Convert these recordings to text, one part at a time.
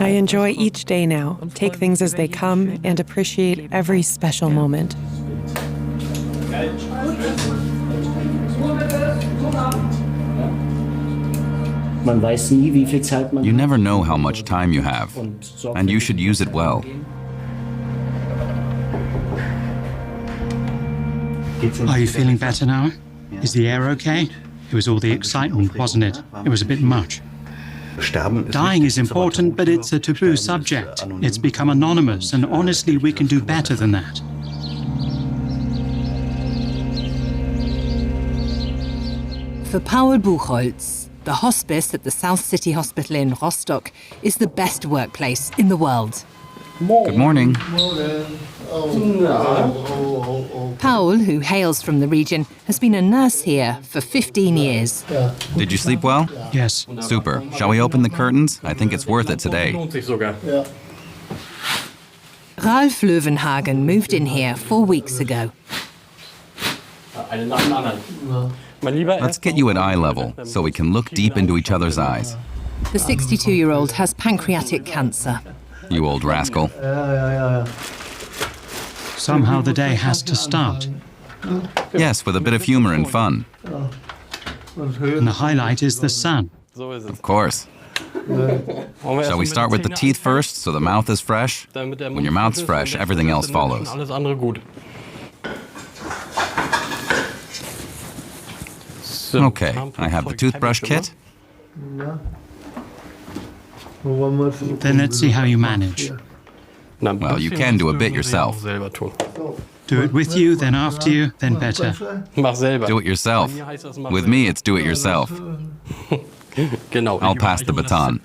I enjoy each day now, take things as they come, and appreciate every special moment. You never know how much time you have, and you should use it well. Are you feeling better now? Is the air okay? It was all the excitement, wasn't it? It was a bit much. Dying is important, but it's a taboo subject. It's become anonymous, and honestly, we can do better than that. For Paul Buchholz, the hospice at the South City Hospital in Rostock is the best workplace in the world. Good morning. Paul, who hails from the region, has been a nurse here for 15 years. Did you sleep well? Yes. Super. Shall we open the curtains? I think it's worth it today. Ralf Löwenhagen moved in here 4 weeks ago. Let's get you at eye level so we can look deep into each other's eyes. The 62-year-old has pancreatic cancer. You old rascal. Somehow the day has to start. Yes, with a bit of humor and fun. And the highlight is the sun. Of course. Shall we start with the teeth first, so the mouth is fresh? When your mouth's fresh, everything else follows. Okay, I have the toothbrush kit. Then let's see how you manage. Well, you can do a bit yourself. Do it with you, then after you, then better. Do it yourself. With me, it's do it yourself. I'll pass the baton.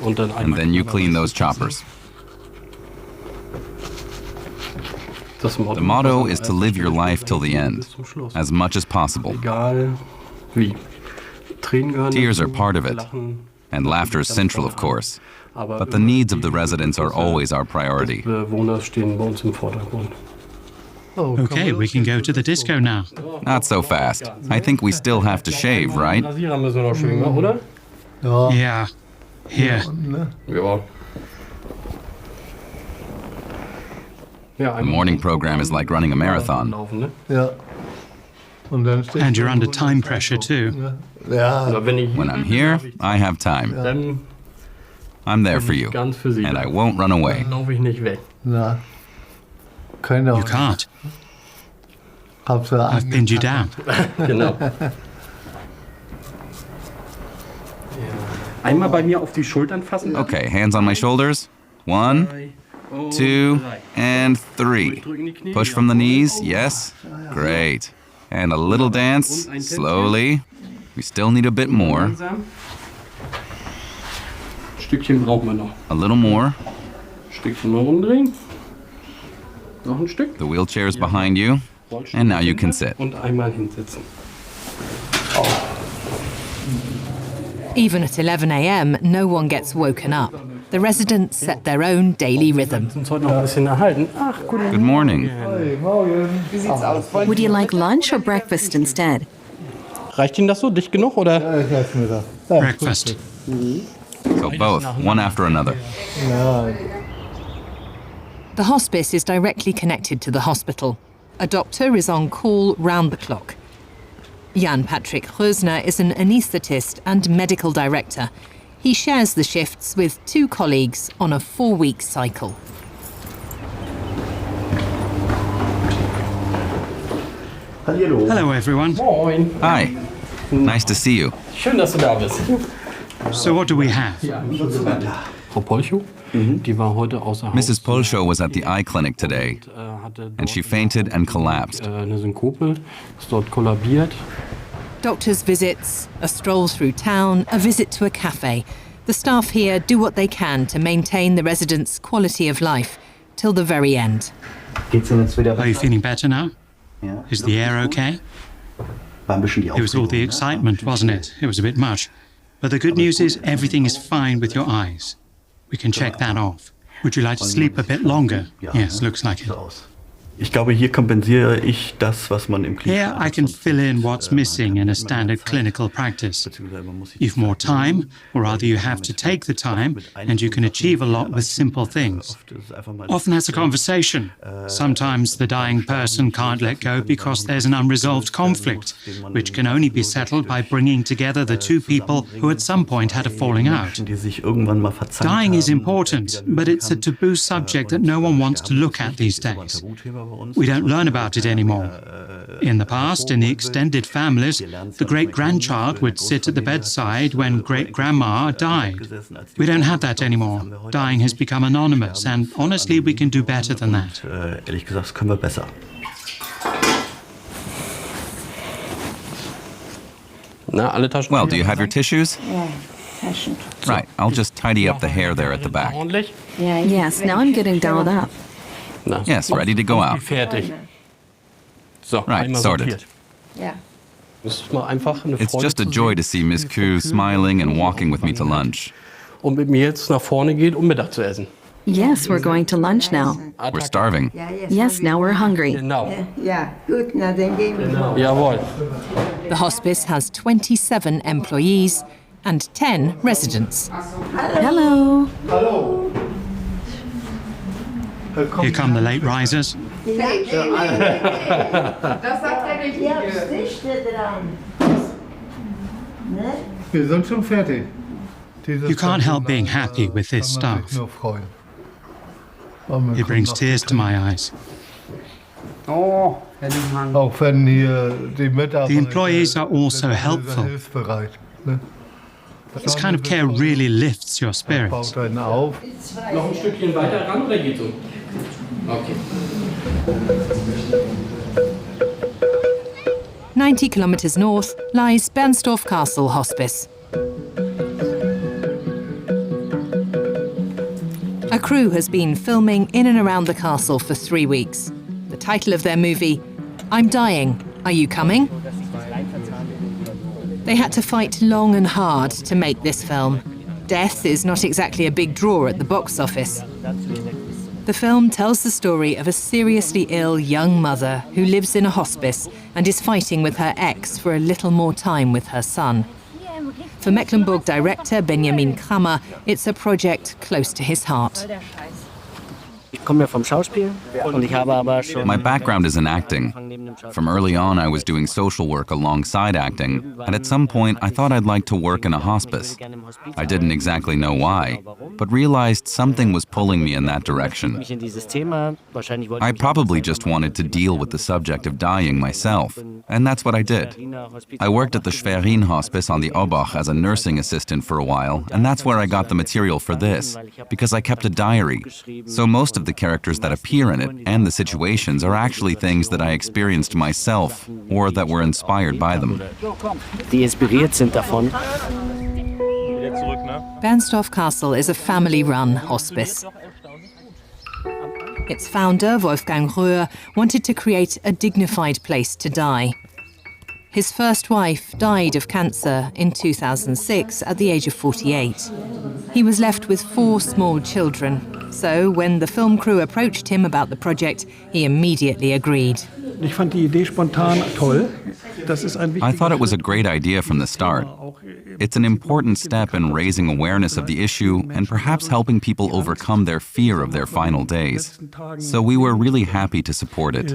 And then you clean those choppers. The motto is to live your life till the end, as much as possible. Tears are part of it, and laughter is central, of course. But the needs of the residents are always our priority. Okay, we can go to the disco now. Not so fast. I think we still have to shave, right? Yeah. Here. The morning program is like running a marathon. And you're under time pressure too. When I'm here, I have time. I'm there for you, and I won't run away. You can't. I've pinned you down. Okay, hands on my shoulders. 1, 2, and 3. Push from the knees, yes? Great. And a little dance, slowly. We still need a bit more. A little more. The wheelchair's behind you, and now you can sit. Even at 11 a.m., no one gets woken up. The residents set their own daily rhythm. Good morning. Would you like lunch or breakfast instead? Breakfast. So both, one after another. The hospice is directly connected to the hospital. A doctor is on call round the clock. Jan Patrick Rösner is an anaesthetist and medical director. He shares the shifts with 2 colleagues on a 4-week cycle. Hello, everyone. Hi. Nice to see you. So what do we have? Mrs. Polschow was at the eye clinic today, and she fainted and collapsed. Doctors' visits, a stroll through town, a visit to a cafe. The staff here do what they can to maintain the residents' quality of life till the very end. Are you feeling better now? Is the air okay? It was all the excitement, wasn't it? It was a bit much. But the good news is everything is fine with your eyes. We can check that off. Would you like to sleep a bit longer? Yes, looks like it. Ich glaube, hier kompensiere ich das, was man im Here I can fill in what's missing in a standard clinical practice. You've more time, or rather you have to take the time, and you can achieve a lot with simple things. Often as a conversation. Sometimes the dying person can't let go because there's an unresolved conflict, which can only be settled by bringing together the two people who at some point had a falling out. Dying is important, but it's a taboo subject that no one wants to look at these days. We don't learn about it anymore. In the past, in the extended families, the great-grandchild would sit at the bedside when great-grandma died. We don't have that anymore. Dying has become anonymous, and honestly, we can do better than that. Ehrlich gesagt, können wir besser. Well, do you have your tissues? Right, I'll just tidy up the hair there at the back. Yes, now I'm getting dolled up. Yes, ready to go out. Right, sorted. It's just a joy to see Miss Kuh smiling and walking with me to lunch. Yes, we're going to lunch now. We're starving. Yes, now we're hungry. The hospice has 27 employees and 10 residents. Hello. Here come the late risers. You can't help being happy with this staff. It brings tears to my eyes. The employees are also helpful. This kind of care really lifts your spirits. 90 kilometers north lies Bernstorf Castle Hospice. A crew has been filming in and around the castle for 3 weeks. The title of their movie, I'm Dying, Are You Coming? They had to fight long and hard to make this film. Death is not exactly a big draw at the box office. The film tells the story of a seriously ill young mother who lives in a hospice and is fighting with her ex for a little more time with her son. For Mecklenburg director Benjamin Kramer, it's a project close to his heart. My background is in acting. From early on, I was doing social work alongside acting, and at some point, I thought I'd like to work in a hospice. I didn't exactly know why, but realized something was pulling me in that direction. I probably just wanted to deal with the subject of dying myself, and that's what I did. I worked at the Schwerin Hospice on the Obach as a nursing assistant for a while, and that's where I got the material for this, because I kept a diary. So most of the characters that appear in it and the situations are actually things that I experienced myself or that were inspired by them. Bernstorf Castle is a family-run hospice. Its founder, Wolfgang Röhr, wanted to create a dignified place to die. His first wife died of cancer in 2006 at the age of 48. He was left with 4 small children, so when the film crew approached him about the project, he immediately agreed. I thought it was a great idea from the start. It's an important step in raising awareness of the issue and perhaps helping people overcome their fear of their final days. So we were really happy to support it.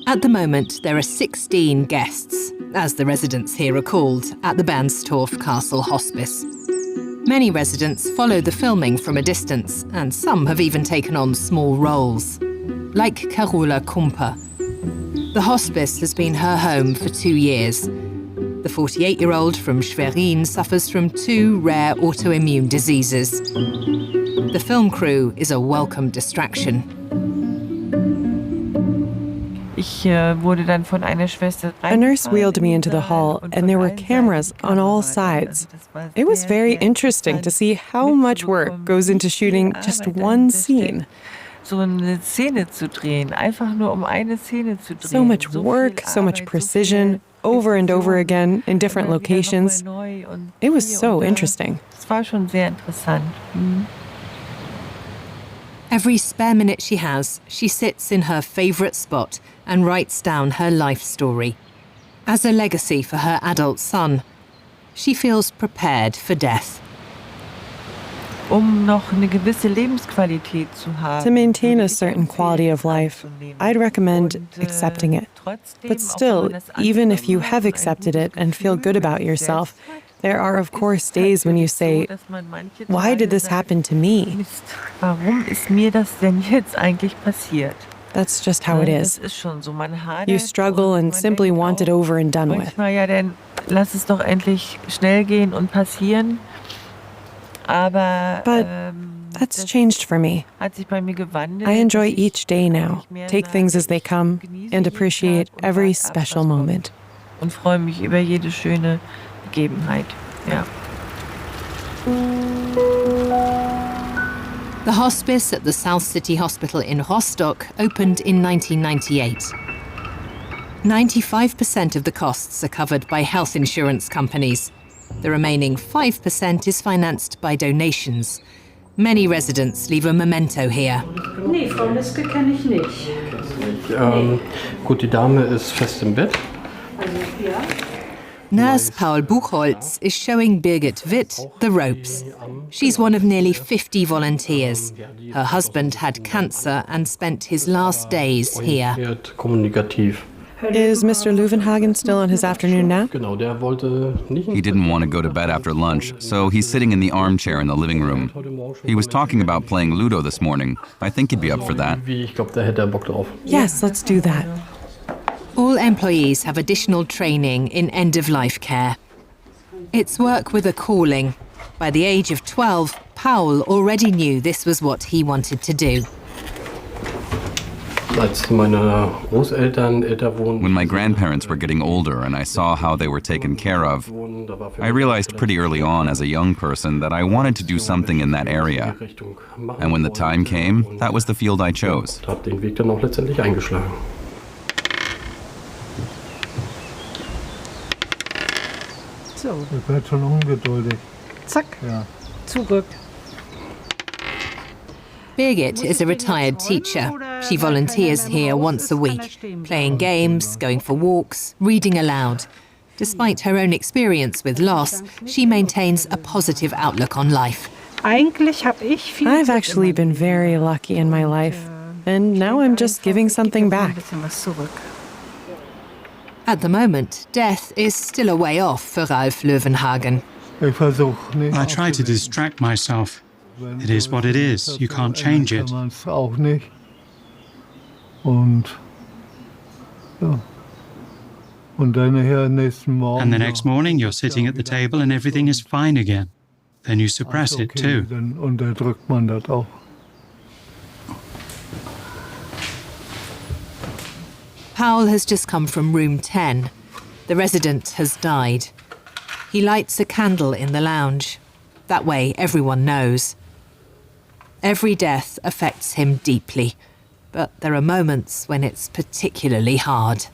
At the moment, there are 16 guests, as the residents here are called, at the Bernstorf Castle Hospice. Many residents follow the filming from a distance, and some have even taken on small roles, like Carolin Kumpe. The hospice has been her home for 2 years. The 48-year-old from Schwerin suffers from 2 rare autoimmune diseases. The film crew is a welcome distraction. A nurse wheeled me into the hall, and there were cameras on all sides. It was very interesting to see how much work goes into shooting just one scene. So much work, so much precision, over and over again in different locations. It was so interesting. Every spare minute she has, she sits in her favourite spot and writes down her life story. As a legacy for her adult son, she feels prepared for death. To maintain a certain quality of life, I'd recommend accepting it. But still, even if you have accepted it and feel good about yourself, there are of course days when you say, why did this happen to me? That's just how it is. You struggle and simply want it over and done with. But that's changed for me. I enjoy each day now, take things as they come, and appreciate every special moment. The hospice at the South City Hospital in Rostock opened in 1998. 95% of the costs are covered by health insurance companies. The remaining 5% is financed by donations. Many residents leave a memento here. Nee, Frau Miske kenne ich nicht. Gut, die Dame ist fest im Bett. Nurse Paul Buchholz is showing Birgit Witt the ropes. She's one of nearly 50 volunteers. Her husband had cancer and spent his last days here. Is Mr. Löwenhagen still on his afternoon nap? He didn't want to go to bed after lunch, so he's sitting in the armchair in the living room. He was talking about playing Ludo this morning. I think he'd be up for that. Yes, let's do that. All employees have additional training in end-of-life care. It's work with a calling. By the age of 12, Paul already knew this was what he wanted to do. When my grandparents were getting older and I saw how they were taken care of, I realized pretty early on as a young person that I wanted to do something in that area. And when the time came, that was the field I chose. So. Ich werde schon ungeduldig. Zack. Ja. Zurück. Birgit is a retired teacher. She volunteers here once a week, playing games, going for walks, reading aloud. Despite her own experience with loss, she maintains a positive outlook on life. I've actually been very lucky in my life, and now I'm just giving something back. At the moment, death is still a way off for Ralf Löwenhagen. I try to distract myself. It is what it is. You can't change it. And the next morning, you're sitting at the table and everything is fine again. Then you suppress it too. Paul has just come from room 10. The resident has died. He lights a candle in the lounge. That way, everyone knows. Every death affects him deeply, but there are moments when it's particularly hard.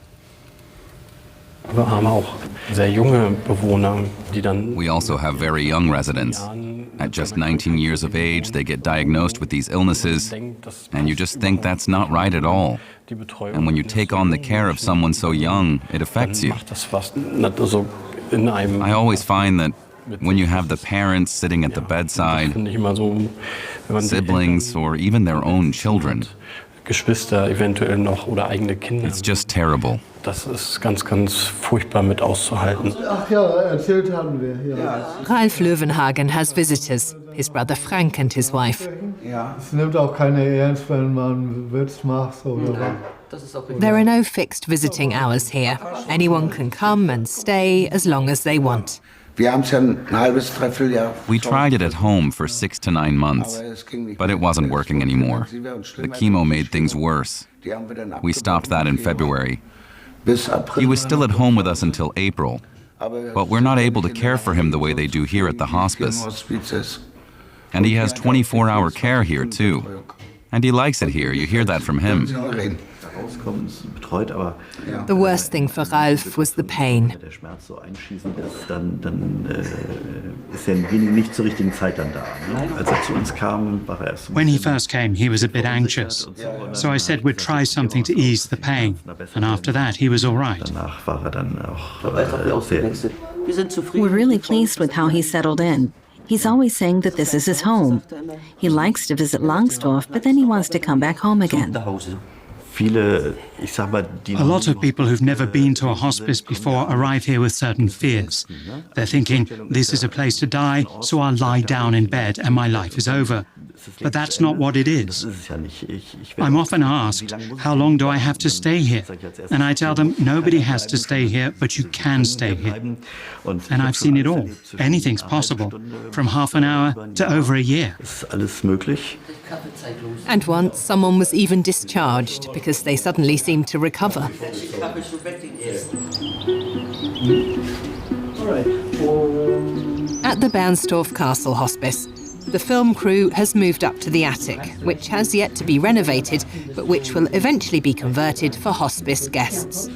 We also have very young residents. At just 19 years of age, they get diagnosed with these illnesses, and you just think that's not right at all. And when you take on the care of someone so young, it affects you. I always find that when you have the parents sitting at the bedside, siblings, or even their own children, it's just terrible. Ralf Löwenhagen has visitors, his brother Frank and his wife. There are no fixed visiting hours here. Anyone can come and stay as long as they want. We tried it at home for 6 to 9 months, but it wasn't working anymore. The chemo made things worse. We stopped that in February. He was still at home with us until April, but we're not able to care for him the way they do here at the hospice. And he has 24-hour care here too. And he likes it here, you hear that from him. The worst thing for Ralf was the pain. When he first came, he was a bit anxious. So I said we'd try something to ease the pain. And after that, he was all right. We're really pleased with how he settled in. He's always saying that this is his home. He likes to visit Bernstorf, but then he wants to come back home again. A lot of people who've never been to a hospice before arrive here with certain fears. They're thinking, this is a place to die, so I'll lie down in bed and my life is over. But that's not what it is. I'm often asked, how long do I have to stay here? And I tell them, nobody has to stay here, but you can stay here. And I've seen it all. Anything's possible, from half an hour to over a year. And once someone was even discharged because they suddenly seemed to recover. At the Bernstorf Castle Hospice, the film crew has moved up to the attic, which has yet to be renovated, but which will eventually be converted for hospice guests.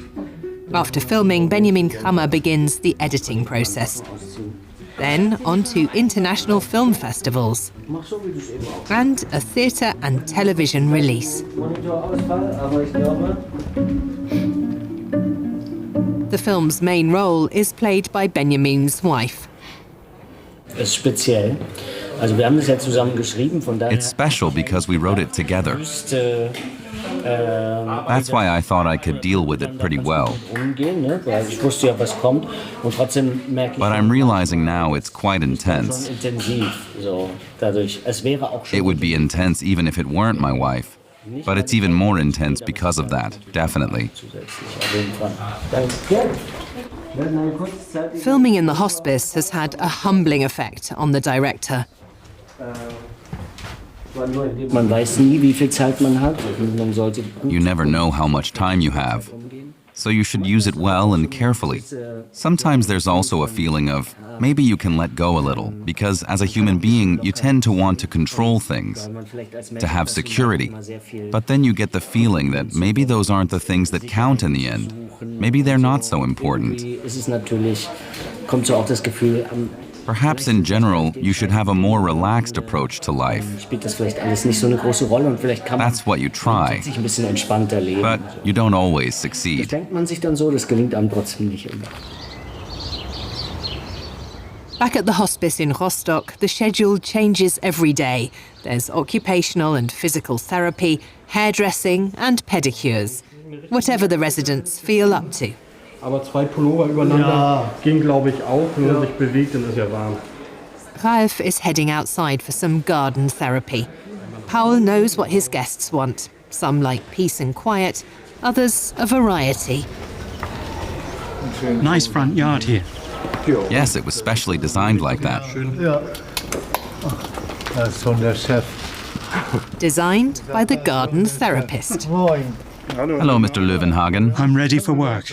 After filming, Benjamin Krammer begins the editing process. Then on to international film festivals and a theatre and television release. The film's main role is played by Benjamin's wife. It's special because we wrote it together. That's why I thought I could deal with it pretty well. But I'm realizing now it's quite intense. It would be intense even if it weren't my wife. But it's even more intense because of that, definitely. Filming in the hospice has had a humbling effect on the director. You never know how much time you have, so you should use it well and carefully. Sometimes there's also a feeling of maybe you can let go a little, because as a human being, you tend to want to control things, to have security. But then you get the feeling that maybe those aren't the things that count in the end. Maybe they're not so important. Perhaps in general, you should have a more relaxed approach to life. That's what you try, but you don't always succeed. Back at the hospice in Rostock, the schedule changes every day. There's occupational and physical therapy, hairdressing and pedicures. Whatever the residents feel up to. Aber 2 Pullover übereinander ging, glaube ich, auch. Wenn man sich bewegt, dann ist ja warm. Ralf is heading outside for some garden therapy. Paul knows what his guests want. Some like peace and quiet, others a variety. Nice front yard here. Yes, it was specially designed like that. Ja. Das ist von der Chef. Designed by the garden therapist. Moin. Hello, Mr. Löwenhagen. I'm ready for work.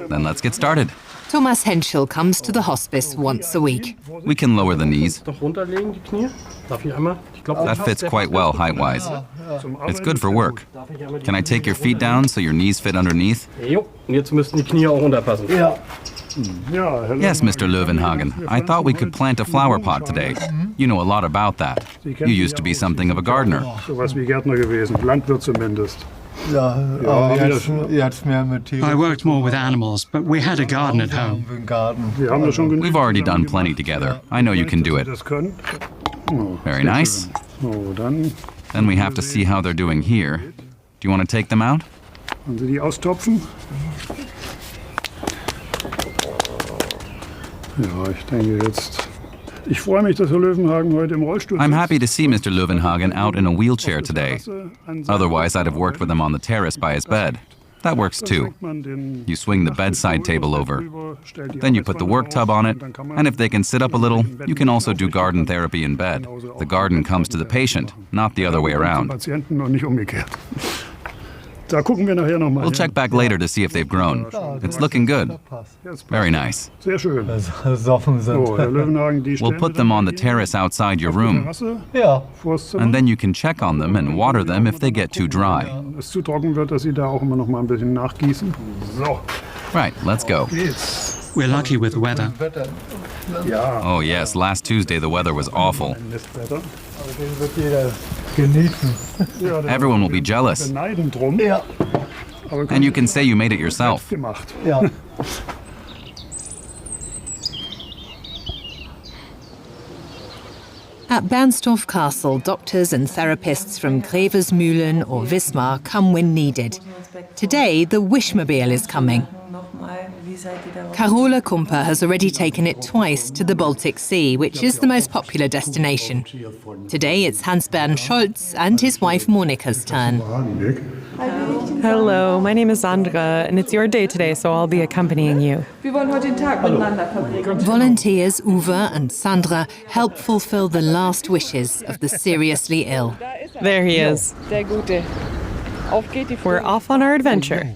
Then let's get started. Thomas Henschel comes to the hospice once a week. We can lower the knees. Doch runterlegen, die Knie. Darf ich einmal? Ich glaube, That fits quite well height-wise. It's good for work. Can I take your feet down so your knees fit underneath? Jo, und jetzt müssten die Knie auch runterpassen. Ja. Yes, Mr. Löwenhagen. I thought we could plant a flower pot today. You know a lot about that. You used to be something of a gardener. Sowas wie Gärtner gewesen, Landwirt zumindest. Ja, aber jetzt mehr mit Tieren. I worked more with animals, but we had a garden at home. Wir haben das schon genug. We've already done plenty together. I know you can do it. Das können. Very nice. So, dann Then we have to see how they're doing here. Do you want to take them out? wollen Sie die austopfen? Ja, ich denke jetzt. Ich freue mich, dass Herr Löwenhagen heute im Rollstuhl I'm happy to see Mr. Löwenhagen out in a wheelchair today. Otherwise, I'd have worked with him on the terrace by his bed. That works too. You swing the bedside table over. Then you put the work tub on it, and if they can sit up a little, you can also do garden therapy in bed. The garden comes to the patient, not the other way around. Patienten und nicht umgekehrt. Da gucken wir nachher noch mal. We'll check back later to see if they've grown. It's looking good. Very nice. Sehr schön. Besoffen sind. So, Herr Löwenhagen, die We'll stellen put wir them dann on the hier terrace outside your auf die room, Terrasse, Ja. Vorzimmer. and then you can check on them and water them if they get too dry. Wenn es zu trocken wird, dass Sie da auch immer noch mal ein bisschen nachgießen. So, Right, let's go. geht's. We're lucky with the weather. Ja, Oh yes, last Tuesday the weather was awful. Mistwetter. Den wird jeder genießen. Ja, da Everyone will be jealous. beneiden drum. Ja. Aber And you can say you made it yourself. gemacht. Ja. At Bernstorf Castle, doctors and therapists from Greversmühlen or Wismar come when needed. Today, the Wishmobile is coming. Carolin Kumpe has already taken it twice to the Baltic Sea, which is the most popular destination. Today, it's Hans-Bernd Scholz and his wife Monika's turn. Hello, my name is Sandra, and it's your day today, so I'll be accompanying you. Wir wollen heute den Tag miteinander verbringen. Volunteers Uwe and Sandra help fulfill the last wishes of the seriously ill. There he is. Der Gute. Auf geht die We're off on our adventure.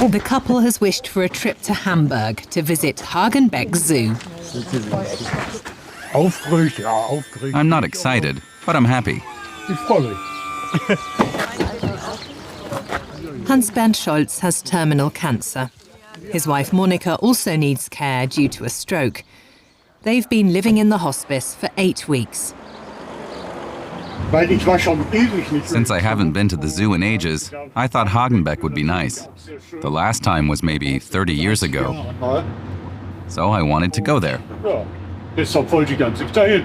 The couple has wished for a trip to Hamburg to visit Hagenbeck Zoo. Aufgeregt, ja, aufgeregt. I'm not excited, but I'm happy. Ich freue mich. Hans-Bernd Scholz has terminal cancer. His wife Monika also needs care due to a stroke. They've been living in the hospice for 8 weeks. Weil ich war schon ewig nicht. Since I haven't been to the zoo in ages, I thought Hagenbeck would be nice. The last time was maybe 30 years ago, so I wanted to go there. Ja, deshalb wollte ich ganz dahin.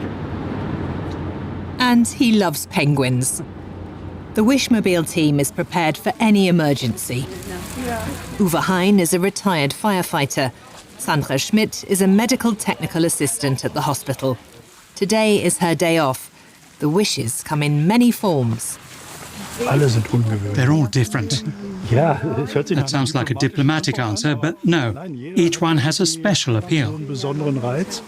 And he loves penguins. The Wishmobile team is prepared for any emergency. Uwe Hein is a retired firefighter. Sandra Schmidt is a medical technical assistant at the hospital. Today is her day off. The wishes come in many forms. Alle sind ungewöhnlich. They're all different. Ja, es hört sich That sounds like a diplomatic answer, but no. Each one has a special appeal. einen besonderen Reiz.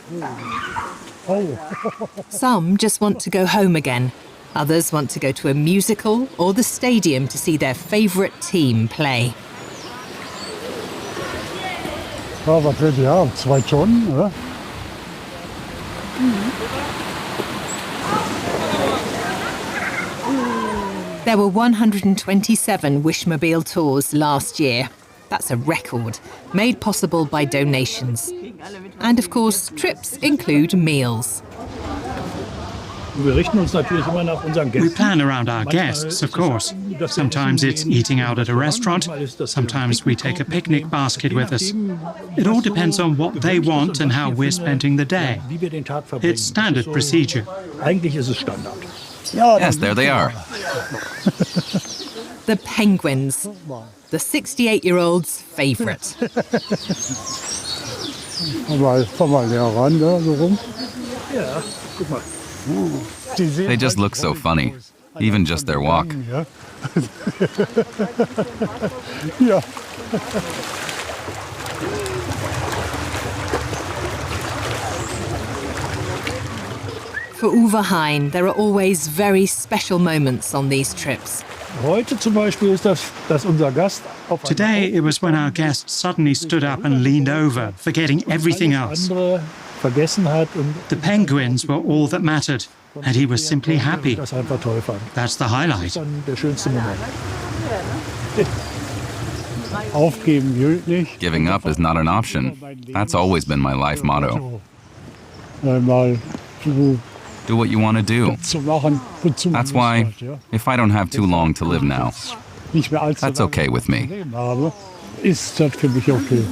Some just want to go home again. Others want to go to a musical or the stadium to see their favourite team play. Ja, was wird ja? 2 Tonnen, oder? There were 127 Wishmobile tours last year. That's a record, made possible by donations. And of course, trips include meals. Wir richten uns natürlich immer nach unseren We Gästen. plan around our guests, of course. Sometimes it's eating out at a restaurant, sometimes we take a picnic basket with us. It all depends on what they want and how we're spending the day. Wie wir den Tag verbringen. It's standard procedure. Eigentlich ist es Standard. Yes, there they are. The penguins, the 68-year-old's favourite. Komm mal näher ran, da, so rum. Ja, guck mal. They just look so funny, even just their walk. Ja. Ja. For Uwe Hein, there are always very special moments on these trips. Heute zum Beispiel ist dass unser Gast auf eine Today, it was when our guest suddenly stood up and leaned over, forgetting everything else. andere vergessen hat und The penguins were all that mattered, and he was simply happy. das einfach toll fand. That's the highlight. Dann der schönste Moment. Aufgeben gilt nicht. Giving up is not an option. That's always been my life motto. Einmal Do what you want to do. zu machen, wozu man That's why, Lust hat, ja. if I don't have too long to live now, Nicht mehr allzu that's lange okay with me. Leben habe, ist das für mich okay.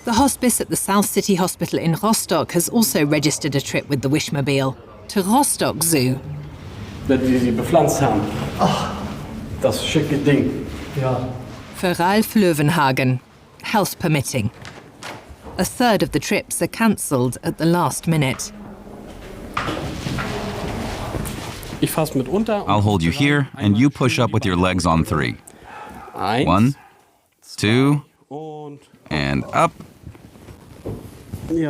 The hospice at the South City Hospital in Rostock has also registered a trip with the Wishmobile to Rostock Zoo. Wenn wir sie bepflanzt haben. Ach, das schicke Ding. Ja. For Ralf Löwenhagen, health permitting. A third of the trips are cancelled at the last minute. Ich fasse mit unter. I'll hold you here, and you push up with your legs on 3. 1, 2, Und and up.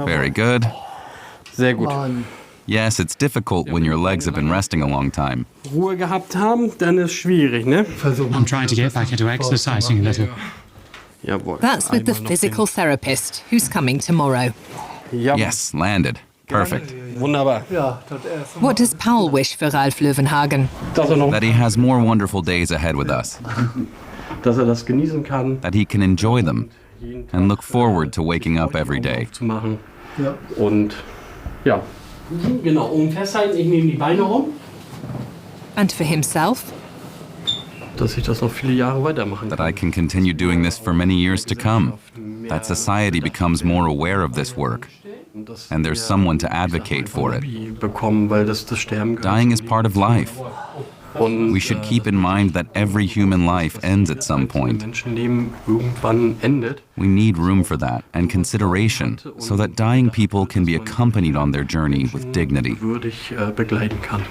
Very good. Sehr gut. Yes, it's difficult when your legs have been resting a long time. Ruhe gehabt haben, dann ist schwierig, ne? I'm trying to get back into exercising a little. Jawohl. That's with the physical therapist, who's coming tomorrow. Ja, Yes, landed. Perfect. wunderbar. What does Paul wish for Ralf Löwenhagen? Dass noch, That he has more wonderful days ahead with us, dass das genießen kann, that he can enjoy them and look forward to waking up every day. zu machen. Und ja, genau. Und festhalten, ich nehme die Beine rum, And for himself? dass ich das noch viele Jahre weitermachen That kann. I can continue doing this for many years to come. That society becomes more aware of this work. And there's someone to advocate for it. Bekommen, weil das Sterben gehört. Dying is part of life. Und We should keep in mind that every human life ends at some point. Menschenleben irgendwann endet. We need room for that and consideration so that dying people can be accompanied on their journey with dignity. Würdig begleiten kann.